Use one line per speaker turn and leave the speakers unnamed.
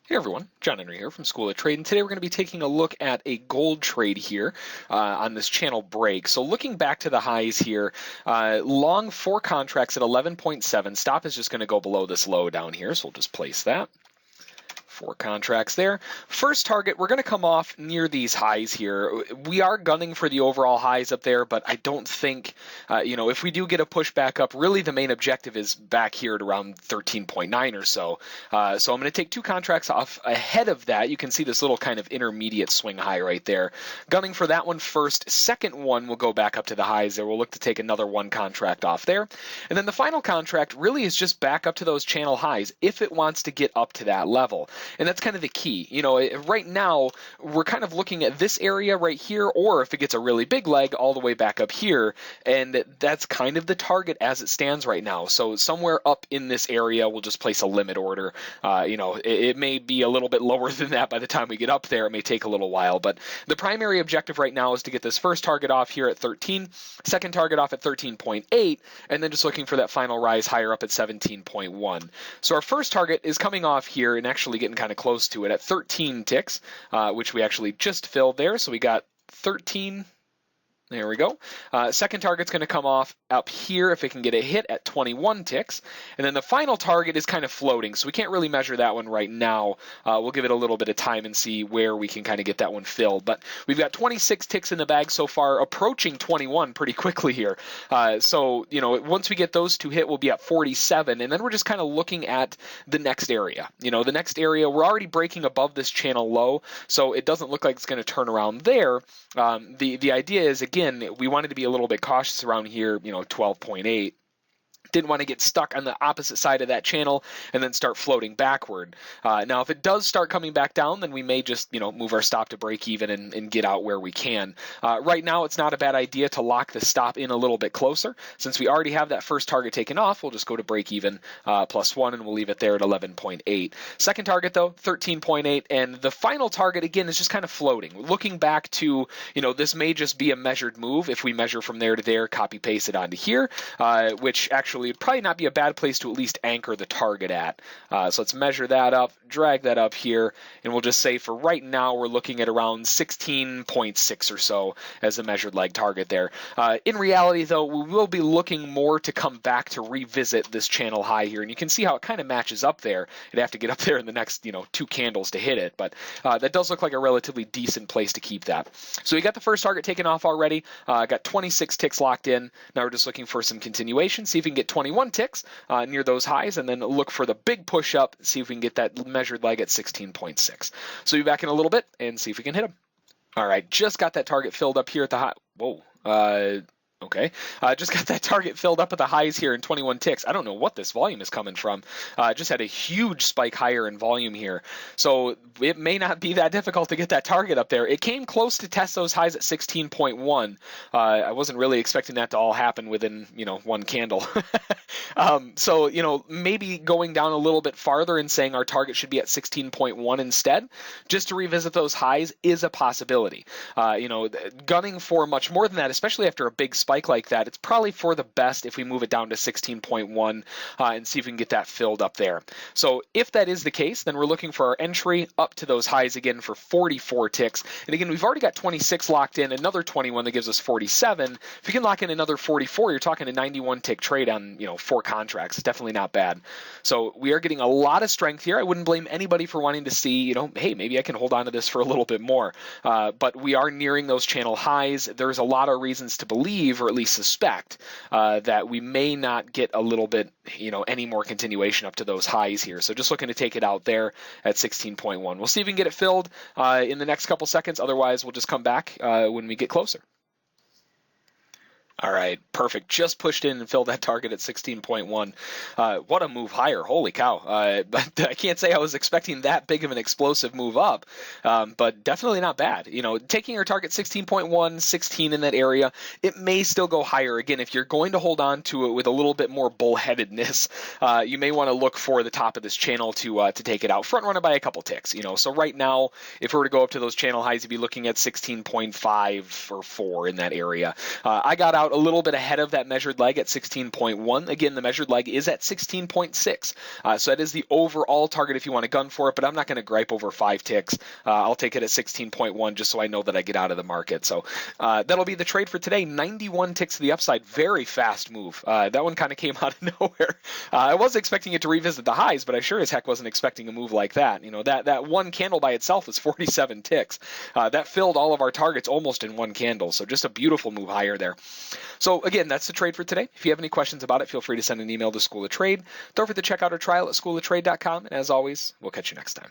Hey everyone, John Henry here from School of Trade, and today we're going to be taking a look at a gold trade here on this channel break. So looking back to the highs here, long 4 contracts at 11.7. Stop is just going to go below this low down here, so we'll just place that. 4 contracts there. First target, we're going to come off near these highs here. We are gunning for the overall highs up there, but I don't think, if we do get a push back up, really the main objective is back here at around 13.9 or so. So I'm going to take 2 contracts off ahead of that. You can see this little kind of intermediate swing high right there. Gunning for that one first. Second one will go back up to the highs there. We'll look to take another 1 contract off there. And then the final contract really is just back up to those channel highs if it wants to get up to that level. And that's kind of the key. Right now, we're kind of looking at this area right here, or if it gets a really big leg, all the way back up here. And that's kind of the target as it stands right now. So somewhere up in this area, we'll just place a limit order. It may be a little bit lower than that by the time we get up there. It may take a little while. But the primary objective right now is to get this first target off here at 13, second target off at 13.8, and then just looking for that final rise higher up at 17.1. So our first target is coming off here and actually getting kind of close to it at 13 ticks, which we actually just filled there. So we got 13. There we go. Second target's going to come off up here if it can get a hit at 21 ticks. And then the final target is kind of floating, so we can't really measure that one right now. We'll give it a little bit of time and see where we can kind of get that one filled. But we've got 26 ticks in the bag so far, approaching 21 pretty quickly here. Once we get those 2 hit, we'll be at 47. And then we're just kind of looking at the next area. The next area, we're already breaking above this channel low, so it doesn't look like it's going to turn around there. The idea is, again, we wanted to be a little bit cautious around here, 12.8. Didn't want to get stuck on the opposite side of that channel and then start floating backward. Now, if it does start coming back down, then we may just, move our stop to break even and get out where we can. Right now, it's not a bad idea to lock the stop in a little bit closer. Since we already have that first target taken off, we'll just go to break even +1, and we'll leave it there at 11.8. Second target, though, 13.8, and the final target, again, is just kind of floating. Looking back to, this may just be a measured move. If we measure from there to there, copy paste it onto here, which actually would probably not be a bad place to at least anchor the target at. So let's measure that up, drag that up here, and we'll just say for right now we're looking at around 16.6 or so as a measured leg target there. In reality, though, we will be looking more to come back to revisit this channel high here, and you can see how it kind of matches up there. It'd have to get up there in the next 2 candles to hit it, but that does look like a relatively decent place to keep that. So we got the first target taken off already, got 26 ticks locked in. Now we're just looking for some continuation, see if we can get 21 ticks near those highs, and then look for the big push up, see if we can get that measured leg at 16.6. So we'll be back in a little bit and see if we can hit them. All right, just got that target filled up here at the high. Whoa. Okay, just got that target filled up at the highs here in 21 ticks. I don't know what this volume is coming from. Just had a huge spike higher in volume here. So it may not be that difficult to get that target up there. It came close to test those highs at 16.1. I wasn't really expecting that to all happen within, 1 candle. So, maybe going down a little bit farther and saying our target should be at 16.1 instead, just to revisit those highs is a possibility. Gunning for much more than that, especially after a big spike like that, it's probably for the best if we move it down to 16.1 and see if we can get that filled up there. So if that is the case, then we're looking for our entry up to those highs again for 44 ticks. And again, we've already got 26 locked in, another 21 that gives us 47. If you can lock in another 44, you're talking a 91 tick trade on 4 contracts. It's definitely not bad. So we are getting a lot of strength here. I wouldn't blame anybody for wanting to see, hey, maybe I can hold on to this for a little bit more. But we are nearing those channel highs. There's a lot of reasons to believe, or at least suspect, that we may not get a little bit, any more continuation up to those highs here. So just looking to take it out there at 16.1. We'll see if we can get it filled in the next couple seconds. Otherwise, we'll just come back when we get closer. All right, perfect. Just pushed in and filled that target at 16.1. What a move higher. Holy cow. But I can't say I was expecting that big of an explosive move up, but definitely not bad. Taking our target 16.1, 16 in that area, it may still go higher. Again, if you're going to hold on to it with a little bit more bullheadedness, you may want to look for the top of this channel to take it out. Front run it by a couple ticks. So right now, if we were to go up to those channel highs, you'd be looking at 16.5 or 4 in that area. I got out out a little bit ahead of that measured leg at 16.1. Again, the measured leg is at 16.6. So that is the overall target if you want to gun for it, but I'm not going to gripe over 5 ticks. I'll take it at 16.1 just so I know that I get out of the market. So that'll be the trade for today. 91 ticks to the upside. Very fast move. That one kind of came out of nowhere. I was expecting it to revisit the highs, but I sure as heck wasn't expecting a move like that. You know, that one candle by itself is 47 ticks. That filled all of our targets almost in one candle. So just a beautiful move higher there. So again, that's the trade for today. If you have any questions about it, feel free to send an email to School of Trade. Don't forget to check out our trial at schooloftrade.com. And as always, we'll catch you next time.